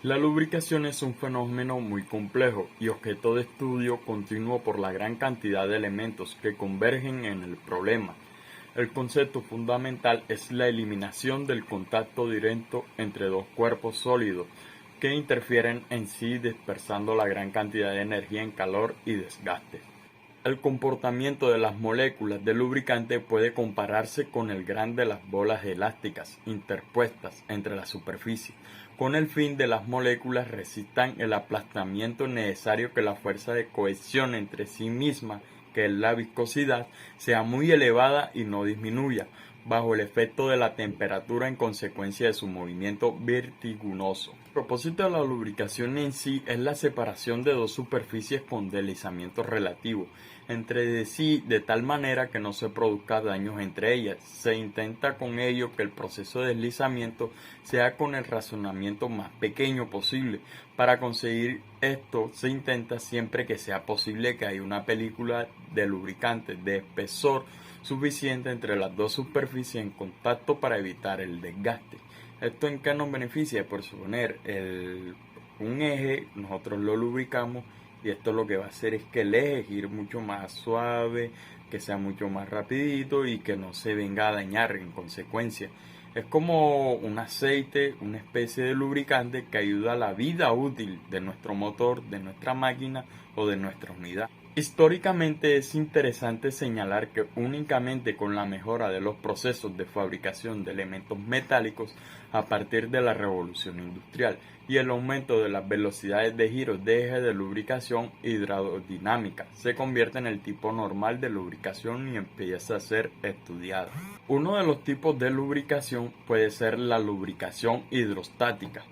La lubricación es un fenómeno muy complejo y objeto de estudio continuo por la gran cantidad de elementos que convergen en el problema. El concepto fundamental es la eliminación del contacto directo entre dos cuerpos sólidos que interfieren en sí dispersando la gran cantidad de energía en calor y desgaste. El comportamiento de las moléculas de lubricante puede compararse con el gran de las bolas elásticas interpuestas entre la superficie, con el fin de las moléculas resistan el aplastamiento necesario que la fuerza de cohesión entre sí misma, que es la viscosidad, sea muy elevada y no disminuya, bajo el efecto de la temperatura en consecuencia de su movimiento vertiginoso. El propósito de la lubricación en sí es la separación de dos superficies con deslizamiento relativo entre sí de tal manera que no se produzca daños entre ellas. Se intenta con ello que el proceso de deslizamiento sea con el razonamiento más pequeño posible. Para conseguir esto se intenta siempre que sea posible que haya una película de lubricante de espesor suficiente entre las dos superficies en contacto para evitar el desgaste. ¿Esto en qué nos beneficia? Por suponer, un eje nosotros lo lubricamos y esto lo que va a hacer es que el eje gire mucho más suave, que sea mucho más rapidito y que no se venga a dañar en consecuencia. Es como un aceite, una especie de lubricante que ayuda a la vida útil de nuestro motor, de nuestra máquina o de nuestra unidad. Históricamente es interesante señalar que únicamente con la mejora de los procesos de fabricación de elementos metálicos a partir de la revolución industrial y el aumento de las velocidades de giros de eje de lubricación hidrodinámica se convierte en el tipo normal de lubricación y empieza a ser estudiada. Uno de los tipos de lubricación puede ser la lubricación hidrostática.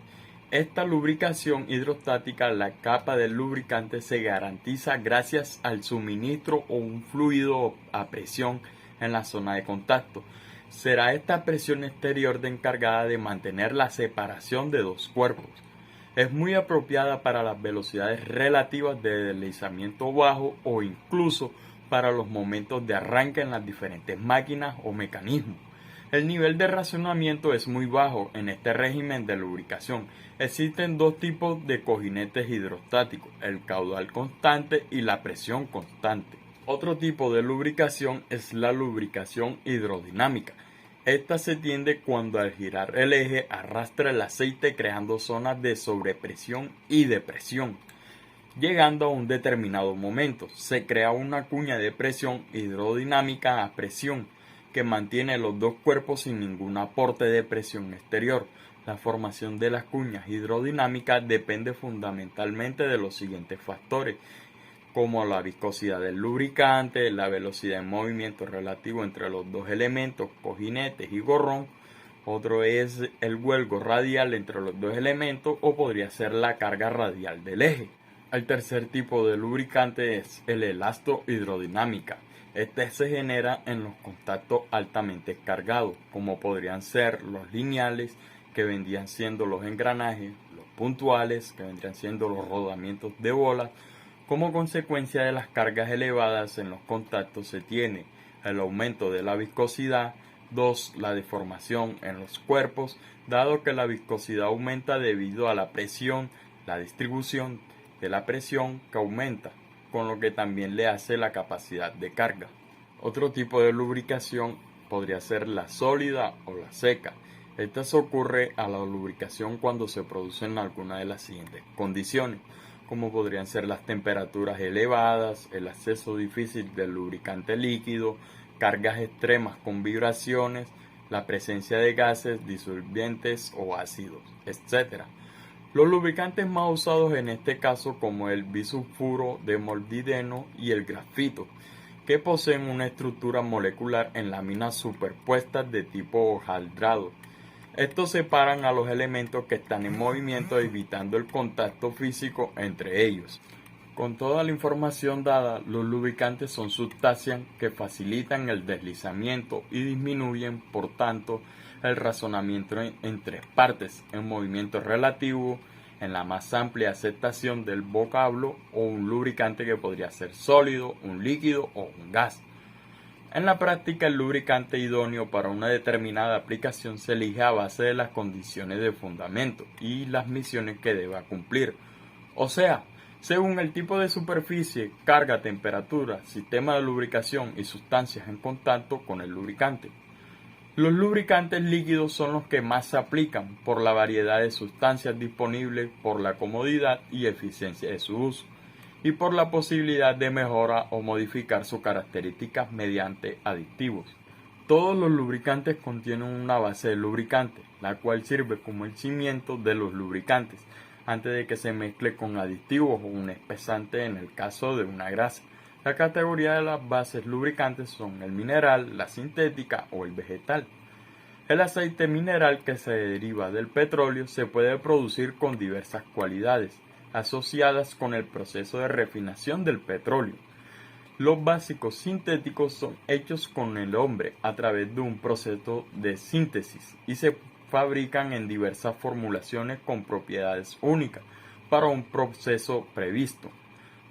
Esta lubricación hidrostática, la capa del lubricante se garantiza gracias al suministro o un fluido a presión en la zona de contacto. Será esta presión exterior de encargada de mantener la separación de dos cuerpos. Es muy apropiada para las velocidades relativas de deslizamiento bajo o incluso para los momentos de arranque en las diferentes máquinas o mecanismos. El nivel de racionamiento es muy bajo en este régimen de lubricación. Existen dos tipos de cojinetes hidrostáticos, el caudal constante y la presión constante. Otro tipo de lubricación es la lubricación hidrodinámica. Esta se tiende cuando al girar el eje arrastra el aceite creando zonas de sobrepresión y de presión. Llegando a un determinado momento, se crea una cuña de presión hidrodinámica a presión que mantiene los dos cuerpos sin ningún aporte de presión exterior. La formación de las cuñas hidrodinámicas depende fundamentalmente de los siguientes factores, como la viscosidad del lubricante, la velocidad de movimiento relativo entre los dos elementos, cojinetes y gorrón. Otro es el huelgo radial entre los dos elementos o podría ser la carga radial del eje. El tercer tipo de lubricante es el elasto hidrodinámica. Este se genera en los contactos altamente cargados, como podrían ser los lineales, que vendrían siendo los engranajes, los puntuales, que vendrían siendo los rodamientos de bolas. Como consecuencia de las cargas elevadas en los contactos se tiene el aumento de la viscosidad, 2. La deformación en los cuerpos, dado que la viscosidad aumenta debido a la presión, la distribución de la presión que aumenta, con lo que también le hace la capacidad de carga. Otro tipo de lubricación podría ser la sólida o la seca. Esta se ocurre a la lubricación cuando se producen algunas de las siguientes condiciones, como podrían ser las temperaturas elevadas, el acceso difícil del lubricante líquido, cargas extremas con vibraciones, la presencia de gases, disolventes o ácidos, etc. Los lubricantes más usados en este caso como el bisulfuro de molibdeno y el grafito, que poseen una estructura molecular en láminas superpuestas de tipo hojaldrado. Estos separan a los elementos que están en movimiento evitando el contacto físico entre ellos. Con toda la información dada, los lubricantes son sustancias que facilitan el deslizamiento y disminuyen, por tanto, el razonamiento en tres partes, en movimiento relativo, en la más amplia aceptación del vocablo, o un lubricante que podría ser sólido, un líquido o un gas. En la práctica, el lubricante idóneo para una determinada aplicación se elige a base de las condiciones de fundamento y las misiones que deba cumplir. O sea, según el tipo de superficie, carga, temperatura, sistema de lubricación y sustancias en contacto con el lubricante. Los lubricantes líquidos son los que más se aplican por la variedad de sustancias disponibles, por la comodidad y eficiencia de su uso, y por la posibilidad de mejora o modificar sus características mediante aditivos. Todos los lubricantes contienen una base de lubricante, la cual sirve como el cimiento de los lubricantes, antes de que se mezcle con aditivos o un espesante en el caso de una grasa. La categoría de las bases lubricantes son el mineral, la sintética o el vegetal. El aceite mineral, que se deriva del petróleo, se puede producir con diversas cualidades asociadas con el proceso de refinación del petróleo. Los básicos sintéticos son hechos con el hombre a través de un proceso de síntesis y se fabrican en diversas formulaciones con propiedades únicas para un proceso previsto.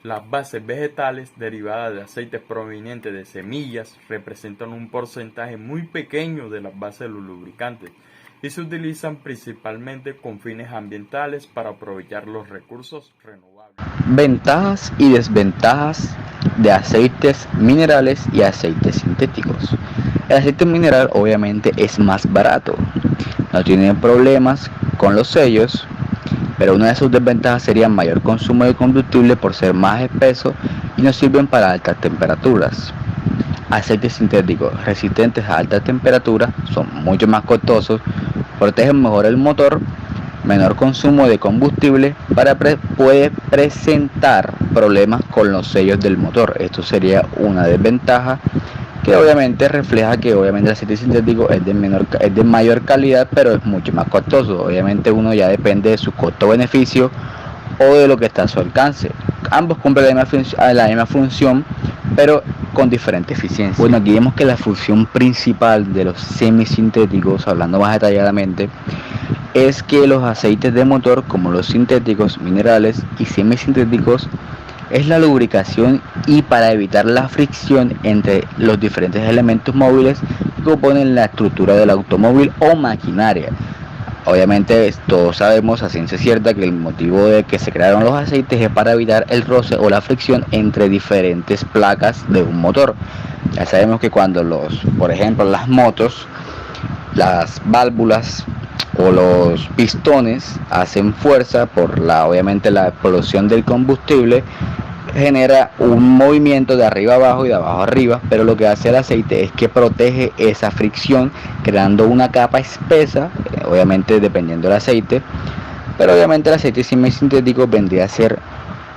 Las bases vegetales derivadas de aceites provenientes de semillas representan un porcentaje muy pequeño de las bases de los lubricantes y se utilizan principalmente con fines ambientales para aprovechar los recursos renovables. Ventajas y desventajas de aceites minerales y aceites sintéticos. El aceite mineral obviamente es más barato, no tiene problemas con los sellos, pero una de sus desventajas sería mayor consumo de combustible por ser más espeso y no sirven para altas temperaturas. Aceites sintéticos resistentes a altas temperaturas son mucho más costosos, protegen mejor el motor, menor consumo de combustible, puede presentar problemas con los sellos del motor. Esto sería una desventaja que obviamente refleja que el aceite sintético es de mayor calidad, pero es mucho más costoso. Obviamente uno ya depende de su costo-beneficio o de lo que está a su alcance. Ambos cumplen la misma función, pero con diferente eficiencia. Bueno, aquí vemos que la función principal de los semisintéticos, hablando más detalladamente, es que los aceites de motor, como los sintéticos, minerales y semisintéticos, es la lubricación y para evitar la fricción entre los diferentes elementos móviles que componen la estructura del automóvil o maquinaria. Obviamente todos sabemos a ciencia cierta que el motivo de que se crearon los aceites es para evitar el roce o la fricción entre diferentes placas de un motor. Ya sabemos que cuando por ejemplo las motos, las válvulas o los pistones hacen fuerza por obviamente la explosión del combustible, genera un movimiento de arriba abajo y de abajo arriba, pero lo que hace el aceite es que protege esa fricción creando una capa espesa, obviamente dependiendo del aceite, pero obviamente el aceite semisintético vendría a ser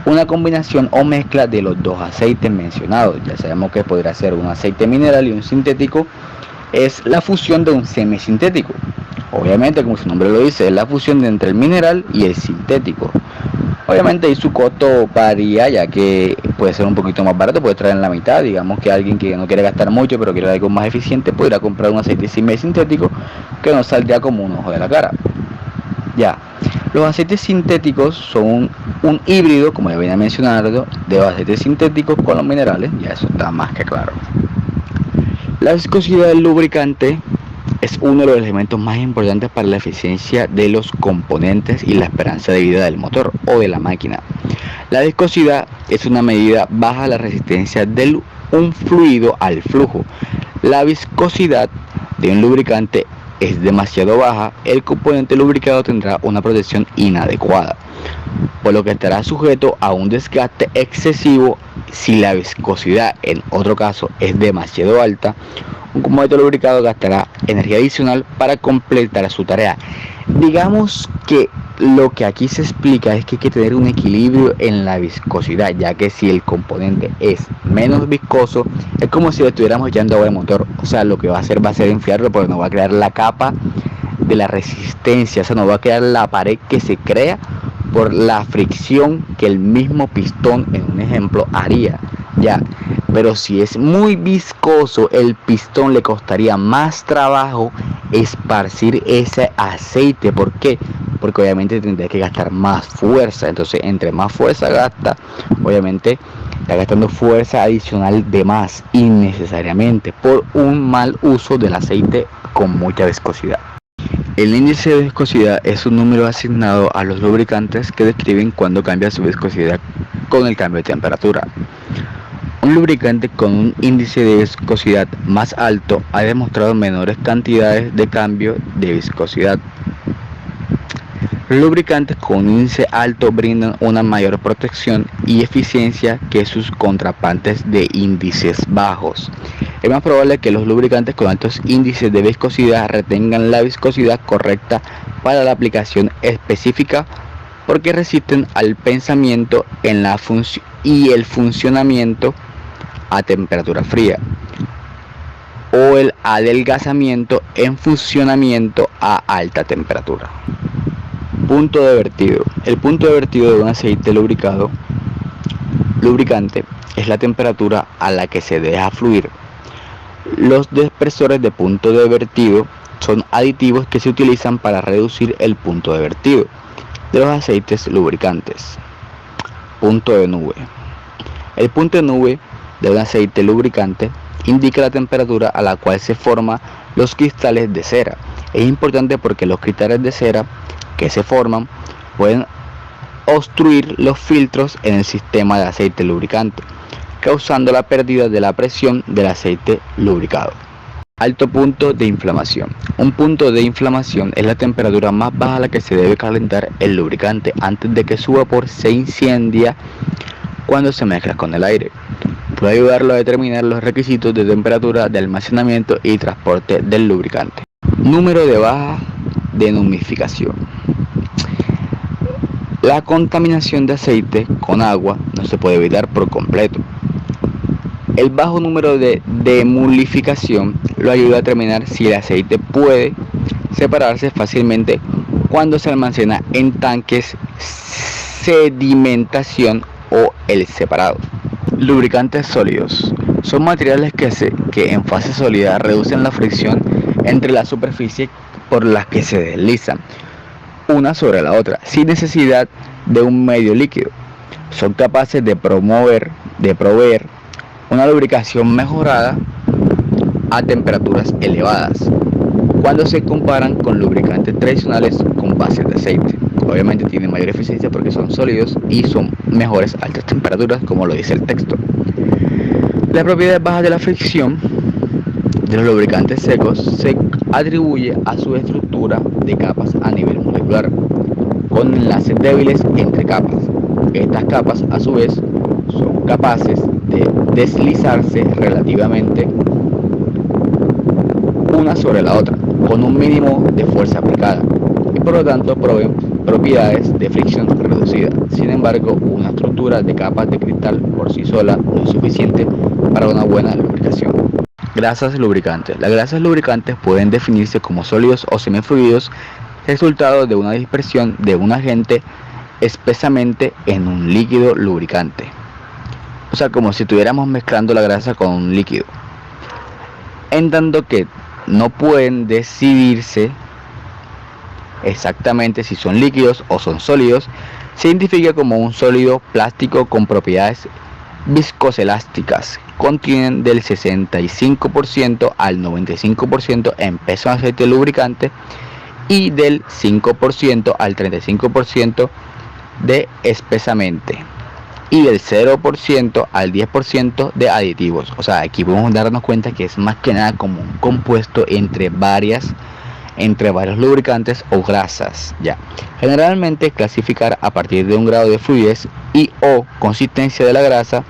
una combinación o mezcla de los dos aceites mencionados. Ya sabemos que podría ser un aceite mineral y un sintético, es la fusión de un semisintético. Obviamente, como su nombre lo dice, es la fusión entre el mineral y el sintético. Obviamente ahí su costo varía, ya que puede ser un poquito más barato, puede traer en la mitad. Digamos que alguien que no quiere gastar mucho pero quiere algo más eficiente podrá comprar un aceite semisintético que no saldría como un ojo de la cara. Ya, los aceites sintéticos son un híbrido, como ya venía mencionando, de los aceites sintéticos con los minerales, ya eso está más que claro. La viscosidad del lubricante es uno de los elementos más importantes para la eficiencia de los componentes y la esperanza de vida del motor o de la máquina. La viscosidad es una medida baja de la resistencia de un fluido al flujo. La viscosidad de un lubricante es demasiado baja, el componente lubricado tendrá una protección inadecuada, por lo que estará sujeto a un desgaste excesivo. Si la viscosidad en otro caso es demasiado alta, un componente lubricado gastará energía adicional para completar su tarea. Digamos que lo que aquí se explica es que hay que tener un equilibrio en la viscosidad, ya que si el componente es menos viscoso, es como si le estuviéramos echando agua de motor. O sea, lo que va a hacer enfriarlo, porque no va a crear la capa de la resistencia, o sea, no va a crear la pared que se crea por la fricción que el mismo pistón, en un ejemplo, haría. Ya, pero si es muy viscoso, el pistón le costaría más trabajo esparcir ese aceite. ¿Por qué? porque obviamente tendría que gastar más fuerza. Entonces, entre más fuerza gasta, obviamente está gastando fuerza adicional de más innecesariamente por un mal uso del aceite con mucha viscosidad. El índice de viscosidad es un número asignado a los lubricantes que describen cuando cambia su viscosidad con el cambio de temperatura. Un lubricante con un índice de viscosidad más alto ha demostrado menores cantidades de cambio de viscosidad. Los lubricantes con un índice alto brindan una mayor protección y eficiencia que sus contrapartes de índices bajos. Es más probable que los lubricantes con altos índices de viscosidad retengan la viscosidad correcta para la aplicación específica porque resisten al pensamiento en la y el funcionamiento a temperatura fría o el adelgazamiento en funcionamiento a alta temperatura. Punto de vertido. El punto de vertido de un aceite lubricante es la temperatura a la que se deja fluir. Los dispersores de punto de vertido son aditivos que se utilizan para reducir el punto de vertido de los aceites lubricantes. Punto de nube. El punto de nube de un aceite lubricante indica la temperatura a la cual se forman los cristales de cera. Es importante porque los cristales de cera que se forman pueden obstruir los filtros en el sistema de aceite lubricante, causando la pérdida de la presión del aceite lubricado. Alto punto de inflamación. Un punto de inflamación es la temperatura más baja a la que se debe calentar el lubricante antes de que su vapor se incendia cuando se mezcla con el aire. Puede ayudarlo a determinar los requisitos de temperatura de almacenamiento y transporte del lubricante. Número de baja de humidificación. La contaminación de aceite con agua no se puede evitar por completo. El bajo número de dehumidificación lo ayuda a determinar si el aceite puede separarse fácilmente cuando se almacena en tanques, sedimentación o el separado. Lubricantes sólidos. Son materiales que en fase sólida reducen la fricción entre las superficies por las que se deslizan una sobre la otra, sin necesidad de un medio líquido. Son capaces de proveer una lubricación mejorada a temperaturas elevadas cuando se comparan con lubricantes tradicionales con bases de aceite. Obviamente tienen mayor eficiencia porque son sólidos y son mejores a altas temperaturas, como lo dice el texto. La propiedad baja de la fricción de los lubricantes secos se atribuye a su estructura de capas a nivel molecular, con enlaces débiles entre capas. Estas capas, a su vez, son capaces de deslizarse relativamente una sobre la otra, con un mínimo de fuerza aplicada, y por lo tanto proveen propiedades de fricción reducida. Sin embargo, una estructura de capas de cristal por sí sola no es suficiente para una buena lubricación. Grasas lubricantes. Las grasas lubricantes pueden definirse como sólidos o semifluidos, resultado de una dispersión de un agente espesamente en un líquido lubricante. O sea, como si estuviéramos mezclando la grasa con un líquido. En tanto que no pueden decidirse exactamente si son líquidos o son sólidos, se identifica como un sólido plástico con propiedades viscoelásticas. Contienen del 65% al 95% en peso de aceite lubricante y del 5% al 35% de espesamente y del 0% al 10% de aditivos. O sea, aquí podemos darnos cuenta que es más que nada como un compuesto entre varios lubricantes o grasas. Ya, generalmente clasificar a partir de un grado de fluidez y o consistencia de la grasa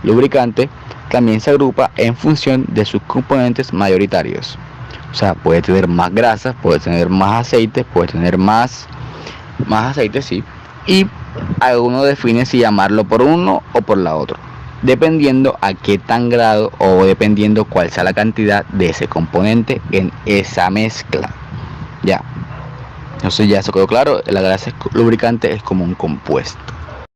lubricante también se agrupa en función de sus componentes mayoritarios. O sea, puede tener más grasas, puede tener más aceites, puede tener más aceites, sí. Y alguno define si llamarlo por uno o por la otro, dependiendo a qué tan grado o dependiendo cuál sea la cantidad de ese componente en esa mezcla. Ya. Entonces ya se quedó claro, la grasa lubricante es como un compuesto.